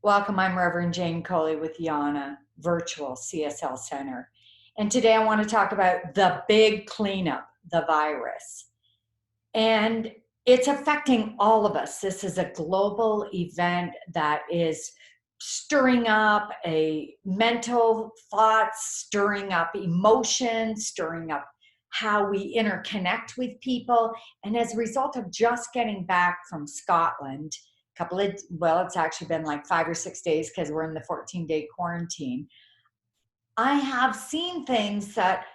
Welcome, I'm Reverend Jayne Coley with Yana Virtual CSL Center. And today I want to talk about the big cleanup, the virus. And it's affecting all of us. This is a global event that is stirring up a mental thoughts, stirring up emotions, stirring up how we interconnect with people. And as a result of just getting back from Scotland, it's actually been like 5 or 6 days because we're in the 14-day quarantine. I have seen things that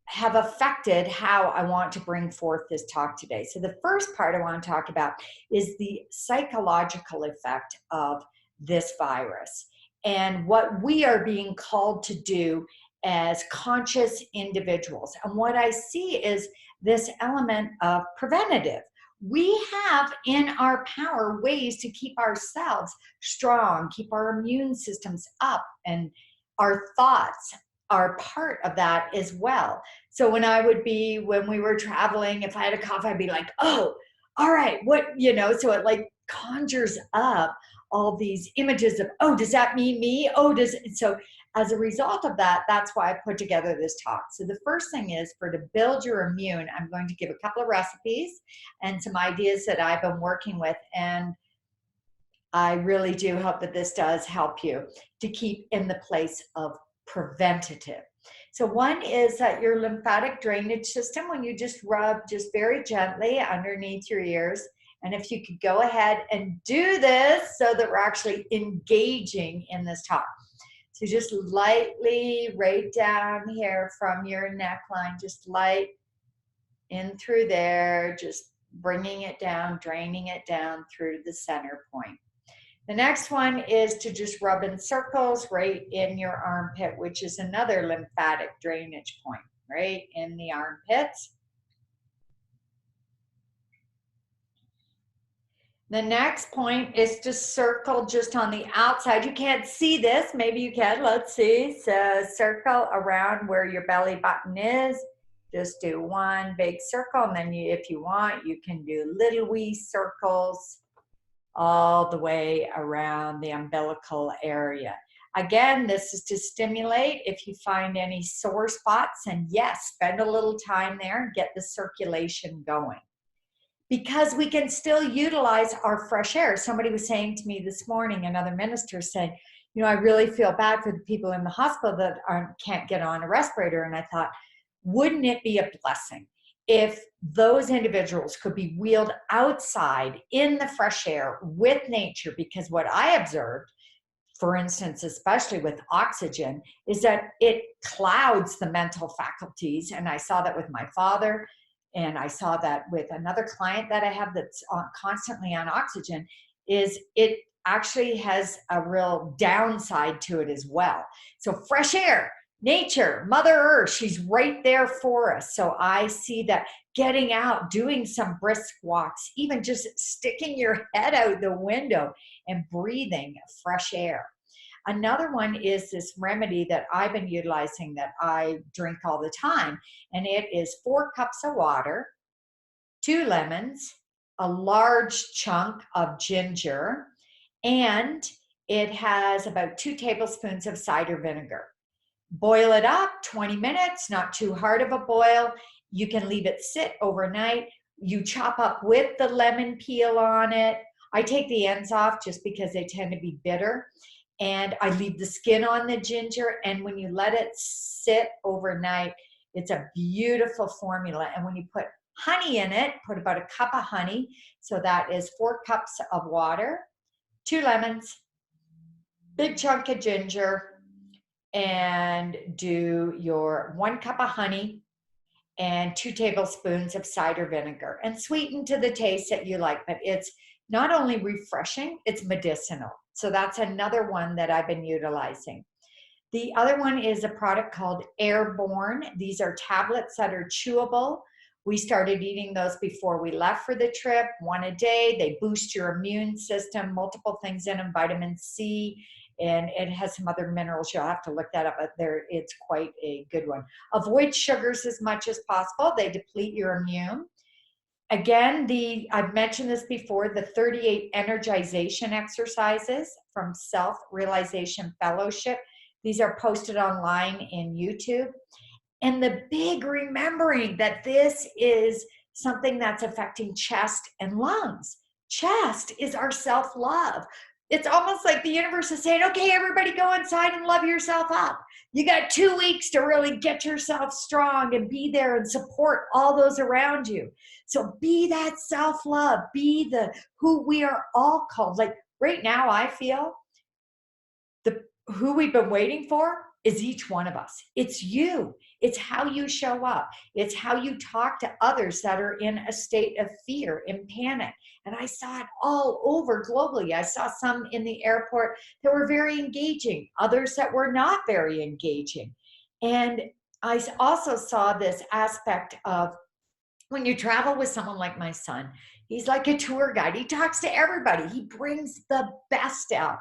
have affected how I want to bring forth this talk today. So the first part I want to talk about is the psychological effect of this virus and what we are being called to do as conscious individuals. And what I see is this element of preventative. We have in our power ways to keep ourselves strong, keep our immune systems up, and our thoughts are part of that as well. So when we were traveling, if I had a cough, I'd be like, oh, all right, so it like conjures up all these images of, oh, does that mean me? So as a result of that, that's why I put together this talk. So the first thing is to build your immune, I'm going to give a couple of recipes and some ideas that I've been working with. And I really do hope that this does help you to keep in the place of preventative. So one is that your lymphatic drainage system, when you just rub just very gently underneath your ears. And if you could go ahead and do this so that we're actually engaging in this talk. So just lightly right down here from your neckline, just light in through there, just bringing it down, draining it down through the center point. The next one is to just rub in circles right in your armpit, which is another lymphatic drainage point, right in the armpits. The next point is to circle just on the outside. You can't see this, maybe you can, let's see. So circle around where your belly button is. Just do one big circle, and then if you want, you can do little wee circles all the way around the umbilical area. Again, this is to stimulate if you find any sore spots, and yes, spend a little time there and get the circulation going. Because we can still utilize our fresh air. Somebody was saying to me this morning, another minister said, I really feel bad for the people in the hospital that can't get on a respirator. And I thought, wouldn't it be a blessing if those individuals could be wheeled outside in the fresh air with nature? Because what I observed, for instance, especially with oxygen, is that it clouds the mental faculties. And I saw that with my father, and I saw that with another client that I have that's constantly on oxygen, is it actually has a real downside to it as well. So fresh air, nature, Mother Earth, she's right there for us. So I see that getting out, doing some brisk walks, even just sticking your head out the window and breathing fresh air. Another one is this remedy that I've been utilizing that I drink all the time, and it is 4 cups of water, 2 lemons, a large chunk of ginger, and it has about 2 tablespoons of cider vinegar. Boil it up 20 minutes, not too hard of a boil. You can leave it sit overnight. You chop up with the lemon peel on it. I take the ends off just because they tend to be bitter. And I leave the skin on the ginger. And when you let it sit overnight, it's a beautiful formula. And when you put honey in it, put about a cup of honey. So that is 4 cups of water, 2 lemons, big chunk of ginger, and do your 1 cup of honey and 2 tablespoons of cider vinegar, and sweeten to the taste that you like. But it's not only refreshing, it's medicinal. So that's another one that I've been utilizing. The other one is a product called Airborne. These are tablets that are chewable. We started eating those before we left for the trip, 1 a day. They boost your immune system, multiple things in them, vitamin C, and it has some other minerals. You'll have to look that up, but it's quite a good one. Avoid sugars as much as possible. They deplete your immune. Again, I've mentioned this before, the 38 energization exercises from Self-Realization Fellowship. These are posted online in YouTube. And the big remembering that this is something that's affecting chest and lungs. Chest is our self-love. It's almost like the universe is saying, okay, everybody go inside and love yourself up. You got 2 weeks to really get yourself strong and be there and support all those around you. So be that self-love, be the who we are all called. Like right now, I feel who we've been waiting for is each one of us. It's you. It's how you show up. It's how you talk to others that are in a state of fear and panic. And I saw it all over globally. I saw some in the airport that were very engaging, others that were not very engaging. And I also saw this aspect of when you travel with someone like my son, he's like a tour guide. He talks to everybody. He brings the best out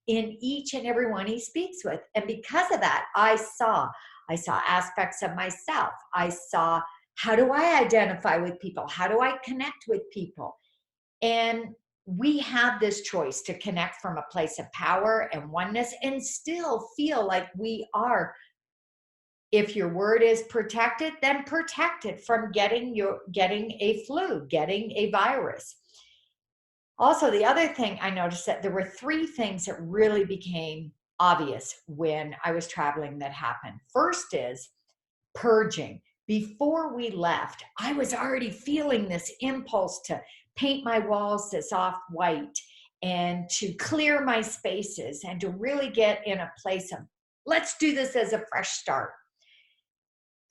in each and every one he speaks with. And because of that, I saw aspects of myself. I saw, how do I identify with people? How do I connect with people? And we have this choice to connect from a place of power and oneness and still feel like we are. If your word is protected, then protect it from getting a flu, getting a virus. Also, the other thing I noticed that there were 3 things that really became obvious when I was traveling that happened. First is purging. Before we left, I was already feeling this impulse to paint my walls this off-white and to clear my spaces and to really get in a place of, let's do this as a fresh start.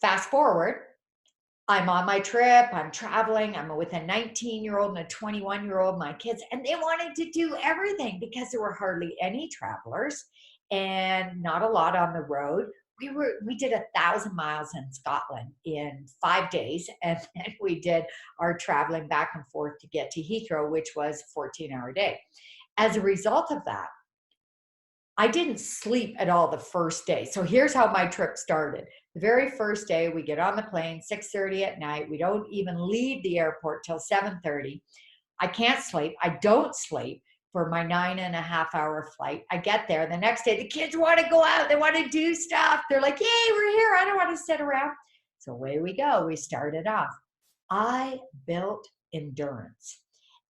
Fast forward, I'm on my trip, I'm traveling, I'm with a 19-year-old and a 21-year-old, my kids, and they wanted to do everything because there were hardly any travelers and not a lot on the road. We did 1,000 miles in Scotland in 5 days, and then we did our traveling back and forth to get to Heathrow, which was a 14-hour day. As a result of that, I didn't sleep at all the first day. So here's how my trip started. The very first day, we get on the plane, 6:30 at night. We don't even leave the airport till 7:30. I can't sleep. I don't sleep for my 9.5-hour flight. I get there. The next day, the kids want to go out. They want to do stuff. They're like, yay, we're here. I don't want to sit around. So away we go. We started off. I built endurance.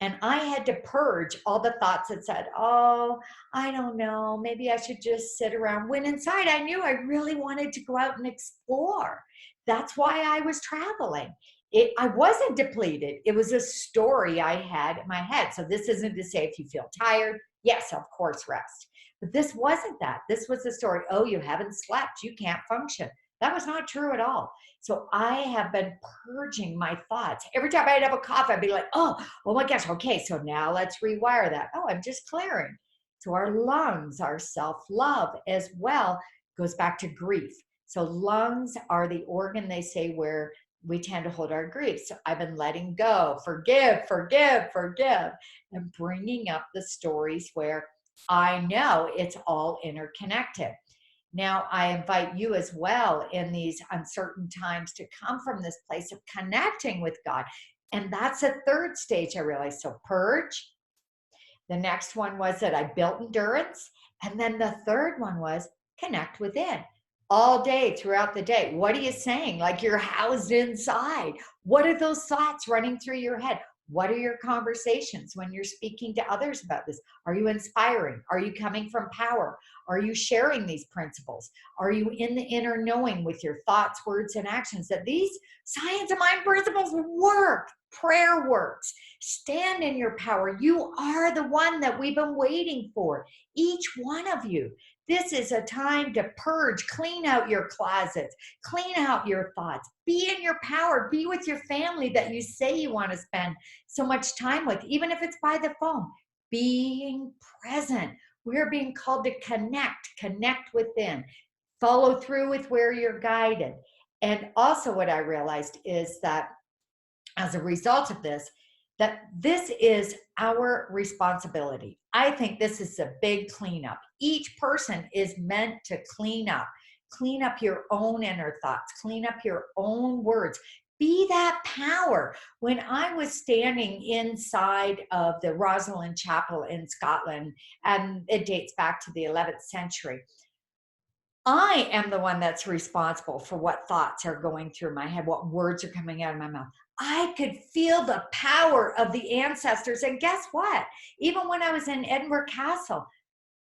And I had to purge all the thoughts that said, oh, I don't know, maybe I should just sit around. When inside I knew I really wanted to go out and explore. That's why I was traveling. I wasn't depleted. It was a story I had in my head. So this isn't to say if you feel tired, yes, of course, rest. But this wasn't that. This was the story, oh, you haven't slept, you can't function. That was not true at all. So I have been purging my thoughts. Every time I'd have a cough, I'd be like, oh my gosh, okay, so now let's rewire that. Oh, I'm just clearing. So our lungs, our self-love as well, goes back to grief. So lungs are the organ, they say, where we tend to hold our grief. So I've been letting go, forgive, and bringing up the stories where I know it's all interconnected. Now, I invite you as well in these uncertain times to come from this place of connecting with God. And that's a third stage I realized. So purge. The next one was that I built endurance. And then the third one was connect within. All day throughout the day. What are you saying? Like you're housed inside. What are those thoughts running through your head? What are your conversations when you're speaking to others about this? Are you inspiring? Are you coming from power? Are you sharing these principles? Are you in the inner knowing with your thoughts, words, and actions that these science of mind principles work? Prayer works. Stand in your power. You are the one that we've been waiting for. Each one of you. This is a time to purge, clean out your closets, clean out your thoughts, be in your power, be with your family that you say you want to spend so much time with, even if it's by the phone. Being present. We're being called to connect within, follow through with where you're guided. And also what I realized is that as a result of this, that this is our responsibility. I think this is a big cleanup. Each person is meant to clean up your own inner thoughts, clean up your own words, Be that power. When I was standing inside of the Rosalind Chapel in Scotland, and it dates back to the 11th century, I am the one that's responsible for what thoughts are going through my head, what words are coming out of my mouth. I could feel the power of the ancestors. And guess what? Even when I was in Edinburgh Castle,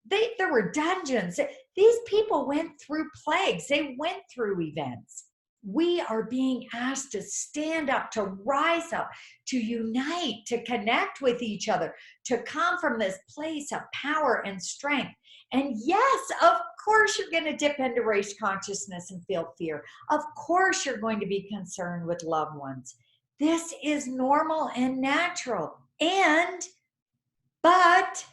there were dungeons. These people went through plagues. They went through events. We are being asked to stand up, to rise up, to unite, to connect with each other, to come from this place of power and strength. And yes, of course, you're going to dip into race consciousness and feel fear. Of course, you're going to be concerned with loved ones. This is normal and natural. But,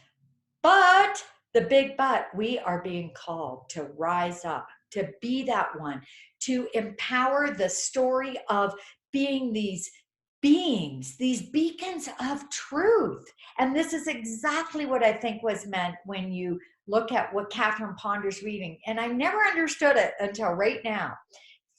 the big but, we are being called to rise up, to be that one, to empower the story of being these beings, these beacons of truth. And this is exactly what I think was meant when you look at what Catherine Ponder's reading. And I never understood it until right now.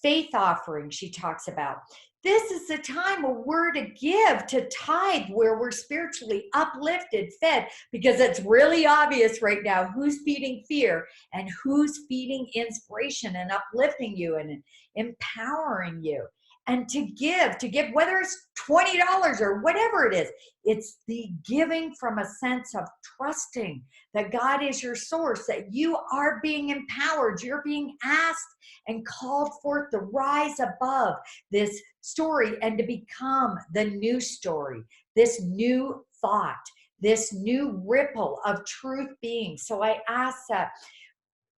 Faith offering, she talks about. This is the time where we're to give, to tithe, where we're spiritually uplifted, fed, because it's really obvious right now who's feeding fear and who's feeding inspiration and uplifting you and empowering you. And to give, whether it's $20 or whatever it is, it's the giving from a sense of trusting that God is your source, that you are being empowered, you're being asked and called forth to rise above this story and to become the new story, this new thought, this new ripple of truth being. So I ask that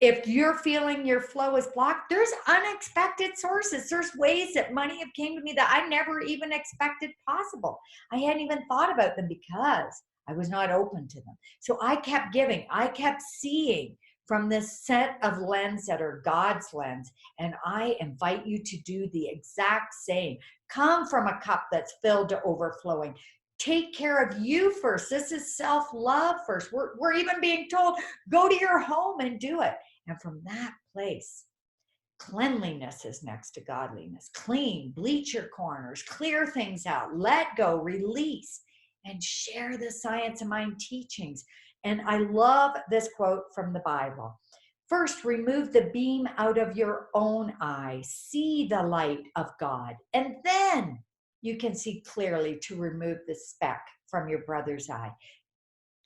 if you're feeling your flow is blocked, there's unexpected sources. There's ways that money have came to me that I never even expected possible. I hadn't even thought about them because I was not open to them. So I kept giving. I kept seeing from this set of lens that are God's lens. And I invite you to do the exact same. Come from a cup that's filled to overflowing. Take care of you first. This is self-love first. We're even being told, go to your home and do it. And from that place, cleanliness is next to godliness. Clean, bleach your corners, clear things out, let go, release, and share the science of mind teachings. And I love this quote from the Bible. First, remove the beam out of your own eye. See the light of God. And then you can see clearly to remove the speck from your brother's eye.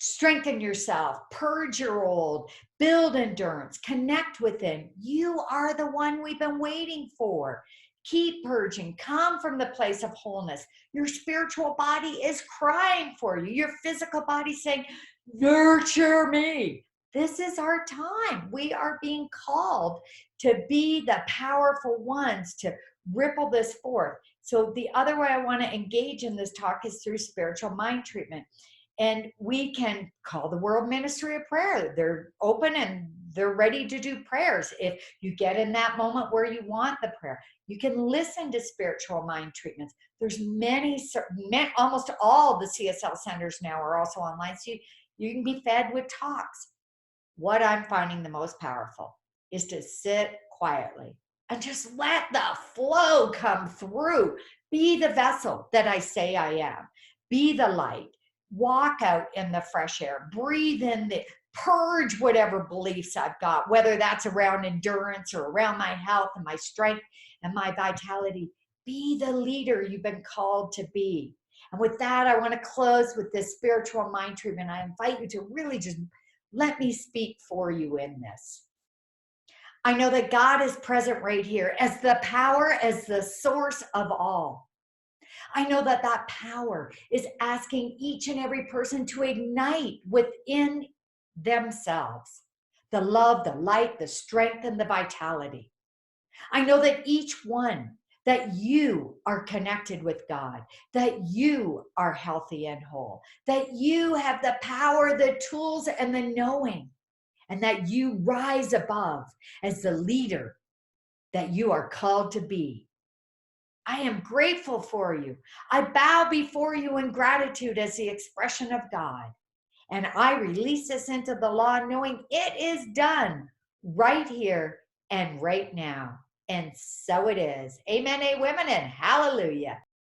Strengthen yourself, purge your old, build endurance, connect within. You are the one we've been waiting for. Keep purging, come from the place of wholeness. Your spiritual body is crying for you. Your physical body saying, nurture me. This is our time. We are being called to be the powerful ones to ripple this forth. So the other way I want to engage in this talk is through spiritual mind treatment. And we can call the World Ministry of Prayer. They're open and they're ready to do prayers. If you get in that moment where you want the prayer, you can listen to spiritual mind treatments. There's almost all the CSL centers now are also online. So you can be fed with talks. What I'm finding the most powerful is to sit quietly and just let the flow come through. Be the vessel that I say I am. Be the light. Walk out in the fresh air. Breathe in purge whatever beliefs I've got, whether that's around endurance or around my health and my strength and my vitality. Be the leader you've been called to be. And with that, I want to close with this spiritual mind treatment. I invite you to really just let me speak for you in this. I know that God is present right here as the power, as the source of all. I know that that power is asking each and every person to ignite within themselves the love, the light, the strength, and the vitality. I know that each one, that you are connected with God, that you are healthy and whole, that you have the power, the tools, and the knowing, and that you rise above as the leader that you are called to be. I am grateful for you. I bow before you in gratitude as the expression of God. And I release this into the law knowing it is done right here and right now. And so it is. Amen, women, and hallelujah.